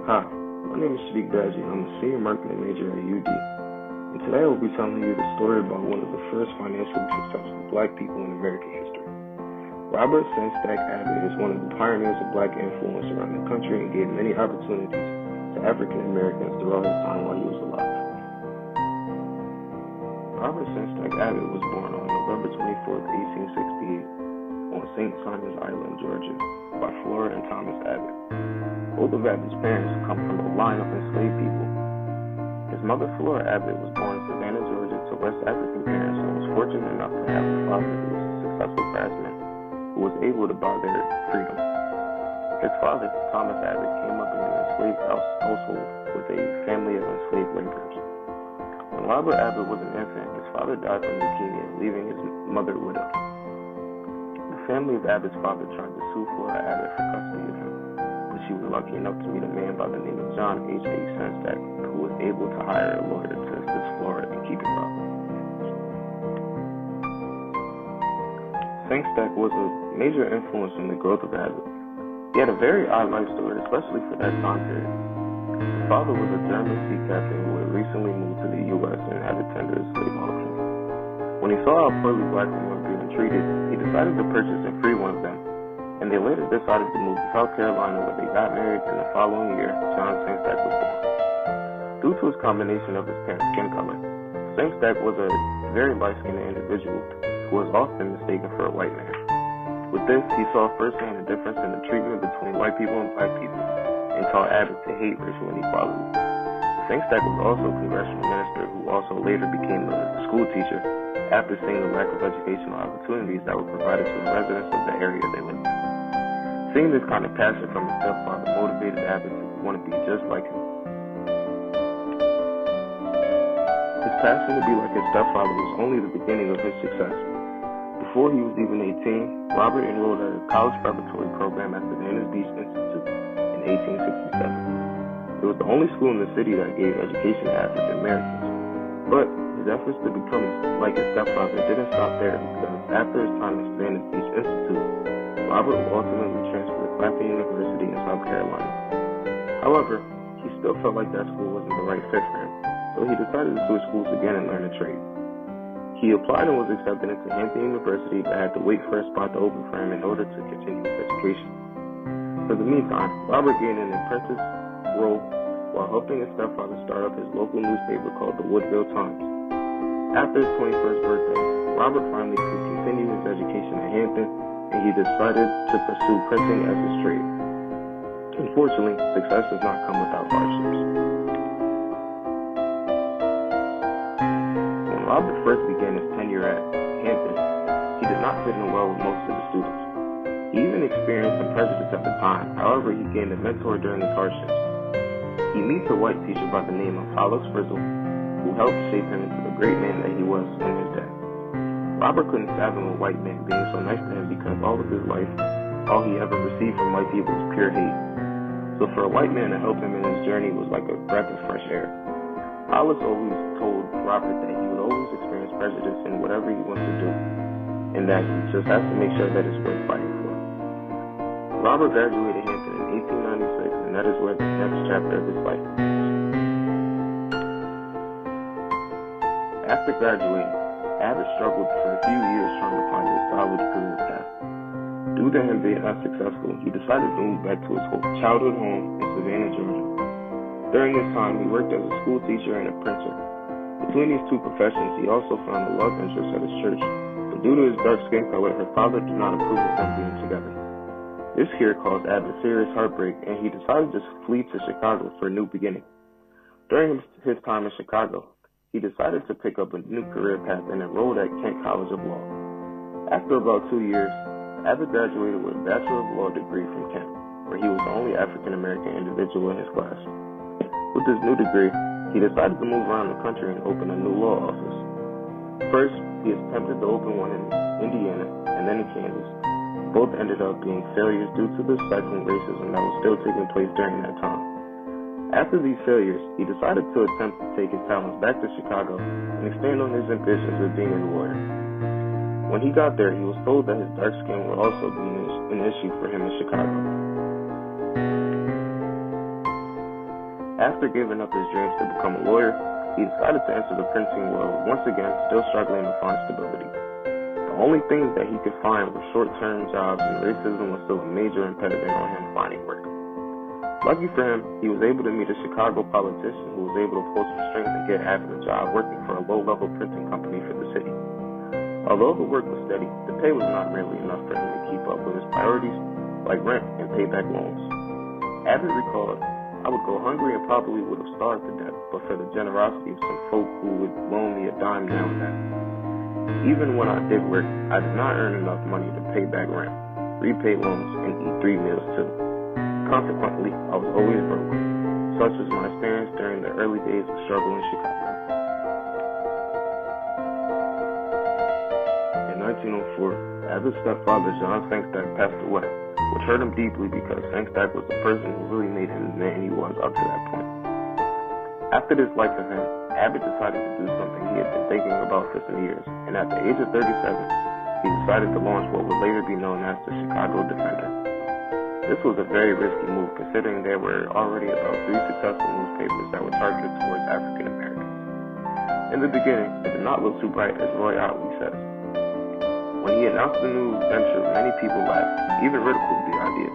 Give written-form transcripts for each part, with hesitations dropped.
Hi, my name is Shadique Badji. I'm a senior marketing major at UD. And today I will be telling you the story about one of the first financially successful black people in American history. Robert Abbott is one of the pioneers of black influence around the country and gave many opportunities to African Americans throughout his time while he was alive. Robert Abbott was born on November 24, 1868 on St. Simon's Island, Georgia, by Flora and Thomas Abbott. Both of Abbott's parents come from a line of enslaved people. His mother, Flora Abbott, was born in Savannah, Georgia, to West African parents and was fortunate enough to have a father who was a successful craftsman who was able to buy their freedom. His father, Thomas Abbott, came up in an enslaved household with a family of enslaved laborers. When Robert Abbott was an infant, his father died from leukemia, leaving his mother widowed. The family of Abbott's father tried to sue Flora Abbott for custody of him. She was lucky enough to meet a man by the name of John H. Sengstack, who was able to hire a lawyer to assist Flora in keeping Robert. Sengstack was a major influence in the growth of Abbott. He had a very odd life story, especially for that time period. His father was a German sea captain who had recently moved to the U.S. and had attended a slave auction. When he saw how poorly black women were being treated, he decided to purchase and free one of them. And they later decided to move to South Carolina, where they got married, and the following year, John Sengstack was born. Due to his combination of his parents' skin color, Sengstack was a very light-skinned individual who was often mistaken for a white man. With this, he saw firsthand the difference in the treatment between white people and black people, and taught Abbott to hate racial inequality. Sengstack was also a congressional minister who also later became a school teacher after seeing the lack of educational opportunities that were provided to the residents of the area they lived in. Seeing this kind of passion from his stepfather motivated Abbott to want to be just like him. His passion to be like his stepfather was only the beginning of his success. Before he was even 18, Robert enrolled at a college preparatory program at the Venice Beach Institute in 1867. It was the only school in the city that gave education to African Americans. But his efforts to become like his stepfather didn't stop there, because after his time at Venice Beach Institute, Robert would ultimately transfer to Claflin University in South Carolina. However, he still felt like that school wasn't the right fit for him, so he decided to switch schools again and learn a trade. He applied and was accepted into Hampton University, but had to wait for a spot to open for him in order to continue his education. For the meantime, Robert gained an apprentice role while helping his stepfather start up his local newspaper called the Woodville Times. After his 21st birthday, Robert finally could continue his education at Hampton, and he decided to pursue printing as his trade. Unfortunately, success does not come without hardships. When Robert first began his tenure at Hampton, he did not fit in well with most of the students. He even experienced some prejudice at the time. However, he gained a mentor during his hardships. He meets a white teacher by the name of Hollis Frizzle, who helped shape him into the great man that he was in his day. Robert couldn't fathom a white man being so nice to him, because all of his life, all he ever received from white people was pure hate. So for a white man to help him in his journey was like a breath of fresh air. Hollis always told Robert that he would always experience prejudice in whatever he wants to do, and that he just has to make sure that it's worth fighting for. Robert graduated Hampton in 1896, and that is where the next chapter of his life begins. After graduating, Abbott struggled for a few years trying to find his solid career path. Due to him being unsuccessful, he decided to move back to his childhood home in Savannah, Georgia. During this time, he worked as a school teacher and a printer. Between these two professions, he also found a love interest at his church, but due to his dark skin color, her father did not approve of them being together. This here caused Abbott serious heartbreak, and he decided to flee to Chicago for a new beginning. During his time in Chicago, he decided to pick up a new career path and enrolled at Kent College of Law. After about 2 years, Abbott graduated with a Bachelor of Law degree from Kent, where he was the only African-American individual in his class. With his new degree, he decided to move around the country and open a new law office. First, he attempted to open one in Indiana and then in Kansas. Both ended up being failures due to the stifling racism that was still taking place during that time. After these failures, he decided to attempt to take his talents back to Chicago and expand on his ambitions of being a lawyer. When he got there, he was told that his dark skin would also be an issue for him in Chicago. After giving up his dreams to become a lawyer, he decided to enter the printing world, once again still struggling to find stability. The only things that he could find were short-term jobs, and racism was still a major impediment on him finding work. Lucky for him, he was able to meet a Chicago politician who was able to pull some strings and get Abbott a job working for a low-level printing company for the city. Although the work was steady, the pay was not nearly enough for him to keep up with his priorities, like rent and pay back loans. Abbott recalled, "I would go hungry and probably would have starved to death, but for the generosity of some folk who would loan me a dime now and then. Even when I did work, I did not earn enough money to pay back rent, repay loans, and eat 3 meals too. Consequently, I was always broke." Such was my experience during the early days of struggle in Chicago. In 1904, Abbott's stepfather, John Sangstack, passed away, which hurt him deeply because Sangstack was the person who really made him the man he was up to that point. After this life event, Abbott decided to do something he had been thinking about for some years, and at the age of 37, he decided to launch what would later be known as the Chicago Defender. This was a very risky move, considering there were already about 3 successful newspapers that were targeted towards African Americans. In the beginning, it did not look too bright, as Roy Otley says. When he announced the new venture, many people laughed, even ridiculed the idea.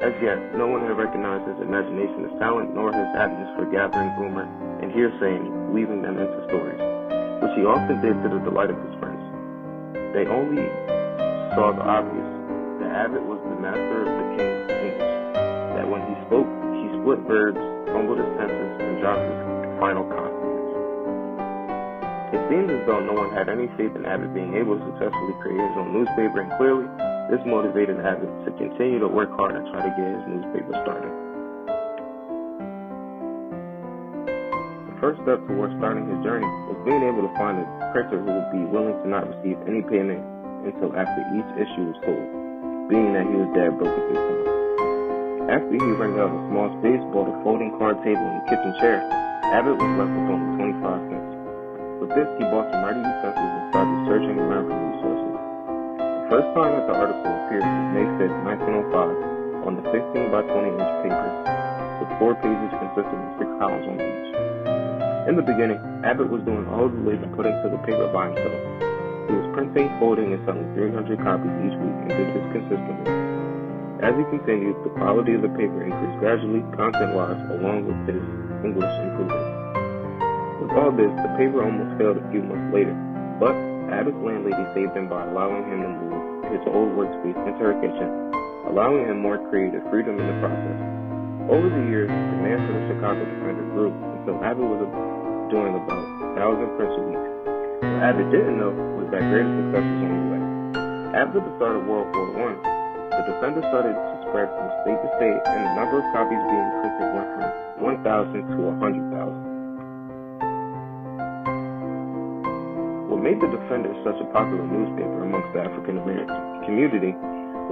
As yet, no one had recognized his imagination as talent, nor his aptness for gathering rumor and hearsay and weaving them into stories, which he often did to the delight of his friends. They only saw the obvious, that Abbott was the master of the King's English, that when he spoke, he split verbs, fumbled his tenses, and dropped his final consonants. It seemed as though no one had any faith in Abbott being able to successfully create his own newspaper, and clearly, this motivated Abbott to continue to work hard and try to get his newspaper started. The first step towards starting his journey was being able to find a printer who would be willing to not receive any payment until after each issue was sold, being that he was dead broke at this time. After he rented out a small space, bought a folding card table and a kitchen chair, Abbott was left with only 25 cents. With this, he bought some ready utensils and started searching around for resources. The first time that the article appeared was May 5, 1905, on the 16 by 20 inch paper, with 4 pages consisting of 6 columns on each. In the beginning, Abbott was doing all of the labor put into the paper by himself. He was printing, folding, and selling 300 copies each week and did this consistently. As he continued, the quality of the paper increased gradually, content-wise, along with his English improvement. With all this, the paper almost failed a few months later, but Abbott's landlady saved him by allowing him to move his old workspace into her kitchen, allowing him more creative freedom in the process. Over the years, demand for the Chicago Defender grew until Abbott was doing about 1,000 prints a week. What Abbott didn't know was that greater success was on the way. After the start of World War I, the Defender started to spread from state to state, and the number of copies being printed went from 1,000 to 100,000. What made the Defender such a popular newspaper amongst the African American community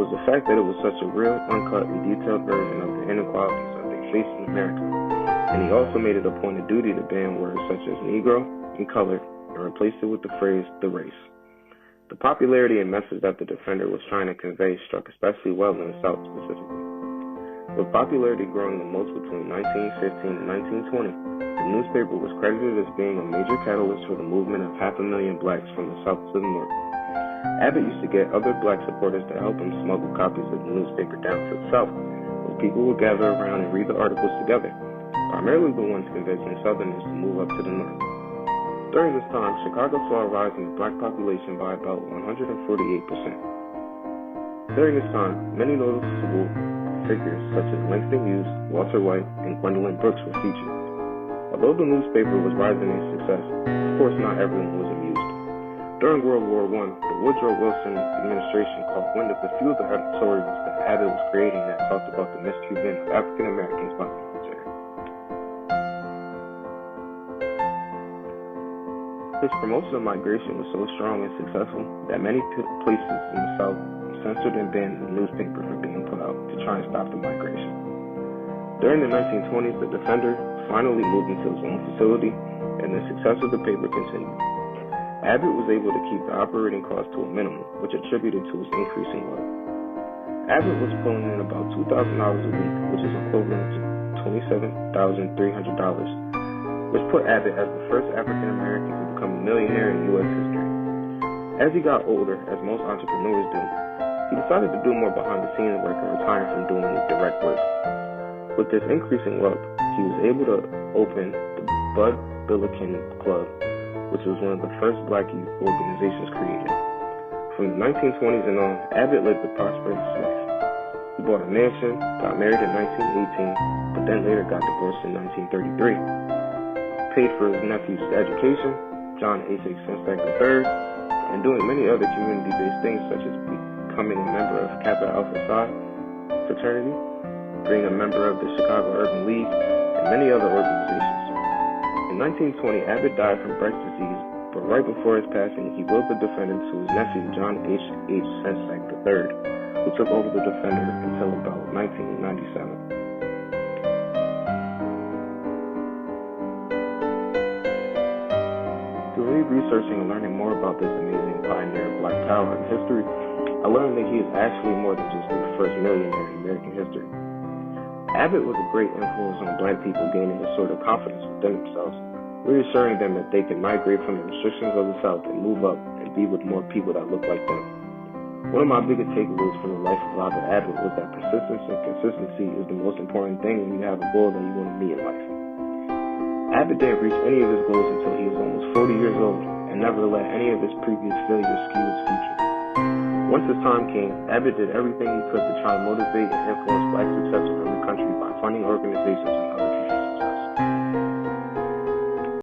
was the fact that it was such a real, uncut, and detailed version of the inequalities that they faced in America. And he also made it a point of duty to ban words such as Negro and colored and replaced it with the phrase the race. The popularity and message that the Defender was trying to convey struck especially well in the South specifically. With popularity growing the most between 1915 and 1920, the newspaper was credited as being a major catalyst for the movement of 500,000 blacks from the South to the North. Abbott used to get other black supporters to help him smuggle copies of the newspaper down to the South, where people would gather around and read the articles together, primarily the ones convincing Southerners to move up to the North. During this time, Chicago saw a rise in the black population by about 148%. During this time, many noticeable figures such as Langston Hughes, Walter White, and Gwendolyn Brooks were featured. Although the newspaper was rising in success, of course not everyone was amused. During World War I, the Woodrow Wilson administration caught wind of a few of the editorials that Abbott was creating that talked about the mistreatment of African Americans by the military. His promotion of migration was so strong and successful that many places in the South censored and banned the newspaper from being put out to try and stop the migration. During the 1920s, the Defender finally moved into his own facility, and the success of the paper continued. Abbott was able to keep the operating costs to a minimum, which attributed to his increasing wealth. Abbott was pulling in about $2,000 a week, which is equivalent to $27,300, which put Abbott as the first African American to become a millionaire in U.S. history. As he got older, as most entrepreneurs do, he decided to do more behind-the-scenes work and retire from doing direct work. With this increasing wealth, he was able to open the Bud Billiken Club, which was one of the first black youth organizations created. From the 1920s and on, Abbott lived a prosperous life. He bought a mansion, got married in 1918, but then later got divorced in 1933. Paid for his nephew's education, John H. Sensac III, and doing many other community-based things such as becoming a member of Kappa Alpha Psi fraternity, being a member of the Chicago Urban League, and many other organizations. In 1920, Abbott died from breast disease, but right before his passing, he willed the defendant to his nephew, John H. Sensac III, who took over the defender until about 1997. Through researching and learning more about this amazing pioneer of black power in history, I learned that he is actually more than just the first millionaire in American history. Abbott was a great influence on black people gaining a sort of confidence within themselves, reassuring them that they can migrate from the restrictions of the South and move up and be with more people that look like them. One of my biggest takeaways from the life of Robert Abbott was that persistence and consistency is the most important thing when you have a goal that you want to meet in life. Abbott didn't reach any of his goals until he was almost 40 years old and never let any of his previous failures skew his future. Once his time came, Abbott did everything he could to try and motivate and influence black success around the country by funding organizations